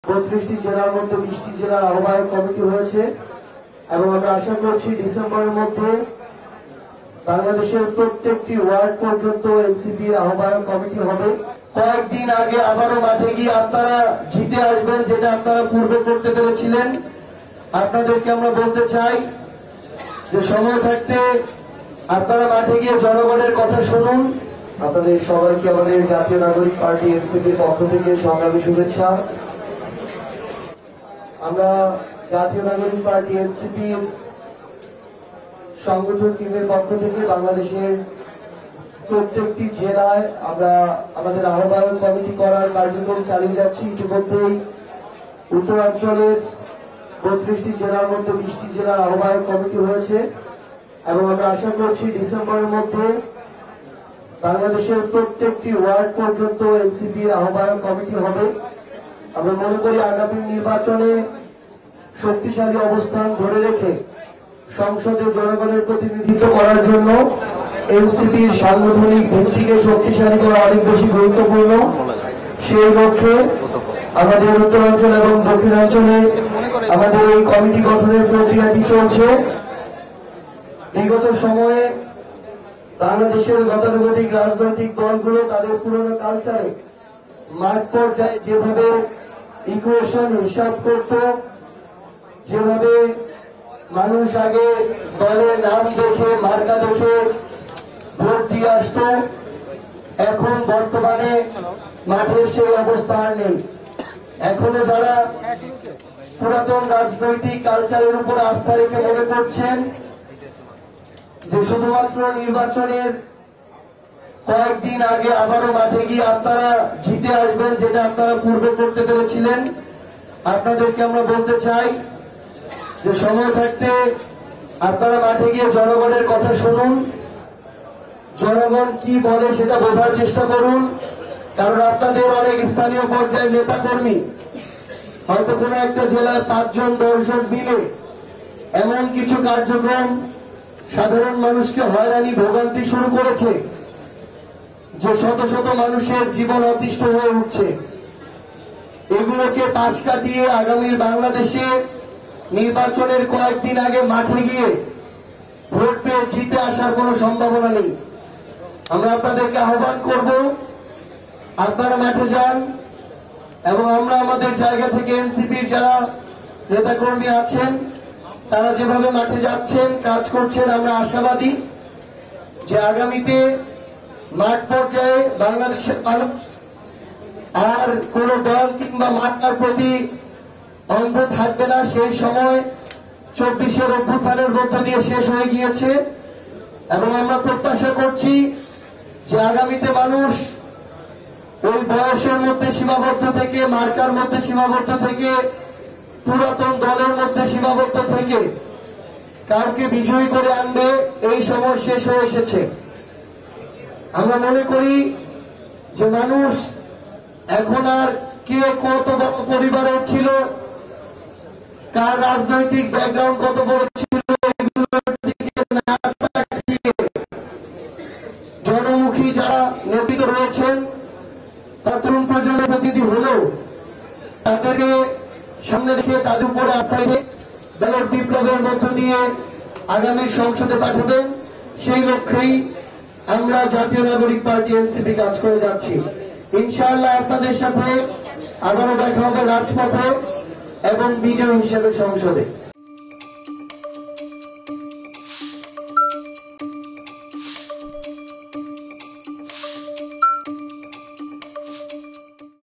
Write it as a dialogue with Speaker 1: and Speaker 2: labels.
Speaker 1: 32টি জেলার মধ্যে 20টি জেলার আহ্বায়ক কমিটি হয়েছে এবং আমরা আশা করছি ডিসেম্বরের মধ্যে বাংলাদেশের প্রত্যেকটি ওয়ার্ড পর্যন্ত এনসিপির আহ্বায়ক কমিটি হবে। কয়েকদিন আগে আবারও মাঠে গিয়ে আপনারা জিতে আসবেন, যেটা আপনারা পূর্বে করতে পেরেছিলেন। আপনাদেরকে আমরা বলতে চাই যে সময় থাকতে আপনারা মাঠে গিয়ে জনগণের কথা শুনুন। আপনাদের সবাইকে আমাদের জাতীয় নাগরিক পার্টি এনসিপির পক্ষ থেকে সংগ্রামী শুভেচ্ছা। আমরা জাতীয় নাগরিক পার্টি এনসিপির সংগঠন টিমের পক্ষ থেকে বাংলাদেশের প্রত্যেকটি জেলায় আমরা আমাদের আহ্বায়ক কমিটি করার কার্যক্রম চালিয়ে যাচ্ছি। ইতিমধ্যেই উত্তরাঞ্চলের 32টি জেলার মধ্যে 20টি জেলার আহ্বায়ক কমিটি হয়েছে এবং আমরা আশা করছি ডিসেম্বরের মধ্যে বাংলাদেশের প্রত্যেকটি ওয়ার্ড পর্যন্ত এনসিপির আহ্বায়ক কমিটি হবে। আমরা মনে করি আগামী নির্বাচনে শক্তিশালী অবস্থান ধরে রেখে সংসদে জনগণের প্রতিনিধিত্ব করার জন্য এনসিপির সাংগঠনিক ভিত্তিকে শক্তিশালী করা অনেক বেশি গুরুত্বপূর্ণ। সেই লক্ষ্যে আমাদের উত্তরাঞ্চল এবং দক্ষিণাঞ্চলে আমাদের এই কমিটি গঠনের প্রক্রিয়াটি চলছে। বিগত সময়ে বাংলাদেশের গতানুগতিক রাজনৈতিক দলগুলো তাদের পুরনো কালচারে মাঠ পর্যায়ে যেভাবে ইকুয়েশন হিসাব করত, যেভাবে মানুষ আগে দলের নাম দেখে মার্কা দেখে ভোট দিয়ে আসত, এখন বর্তমানে মাঠের সেই অবস্থা আর নেই। এখনো যারা পুরাতন রাজনৈতিক কালচারের উপর আস্থা রেখে মনে করছেন যে শুধুমাত্র নির্বাচনের কয়েকদিন আগে আবারও মাঠে গিয়ে আপনারা জিতে আসবেন, যেটা আপনারা পূর্বে করতে পেরেছিলেন, আপনাদেরকে আমরা বলতে চাই যে সময় থাকতে আপনারা মাঠে গিয়ে জনগণের কথা শুনুন। জনগণ কি বলে সেটা বোঝার চেষ্টা করুন। কারণ আপনাদের অনেক স্থানীয় পর্যায়ের নেতা কর্মী হয়তো কোনো একটা জেলায় 5 জন 10 জন মিলে এমন কিছু কার্যক্রম সাধারণ মানুষকে হয়রানি ভোগান্তি শুরু করেছে যে শত শত মানুষের জীবন অতিষ্ঠ হয়ে উঠছে। এগুলোকে পাশ কাটিয়ে আগামীর বাংলাদেশে নির্বাচনের কয়েকদিন আগে মাঠে গিয়ে ভোট পেয়ে জিতে আসার কোনো সম্ভাবনা নেই। আমরা আপনাদেরকে আহ্বান করব, আপনারা মাঠে যান এবং আমরা আমাদের জায়গা থেকে এনসিপির যারা নেতাকর্মী আছেন তারা যেভাবে মাঠে যাচ্ছেন কাজ করছেন, আমরা আশাবাদী যে আগামীতে মাঠ পর্যায়ে বাংলাদেশের মানুষ আর কোন দল কিংবা মার্কার প্রতি অন্ধ থাকবে না। সেই সময় 24-এর অভ্যুত্থানের মধ্য দিয়ে শেষ হয়ে গিয়েছে এবং আমরা প্রত্যাশা করছি যে আগামীতে মানুষ ওই বয়সের মধ্যে সীমাবদ্ধ থেকে, মার্কার মধ্যে সীমাবদ্ধ থেকে, পুরাতন দলের মধ্যে সীমাবদ্ধ থেকে কাউকে বিজয়ী করে আনবে। এই সময় শেষ হয়ে এসেছে। আমরা মনে করি যে মানুষ এখন আর কে কত বড় পরিবারের ছিল, কার রাজনৈতিক ব্যাকগ্রাউন্ড কত বড় ছিল, এগুলোর দিকে না তাকিয়ে জনমুখী যারা নেতৃত্ব রয়েছেন তারা তরুণ প্রজন্মের প্রতিনিধি হলেও তাদেরকে সামনে রেখে তাদের উপরে আস্থা রেখে ব্যালট বিপ্লবের মধ্য দিয়ে আগামী সংসদে পাঠাবেন। সেই লক্ষ্যেই আমরা জাতীয় নাগরিক পার্টি এনসিপি কাজ করে যাচ্ছি। ইনশাআল্লাহ আপনাদের সাথে আবারও দেখা হবে রাজপথে এবং বিজয় হিসেবে সংসদে।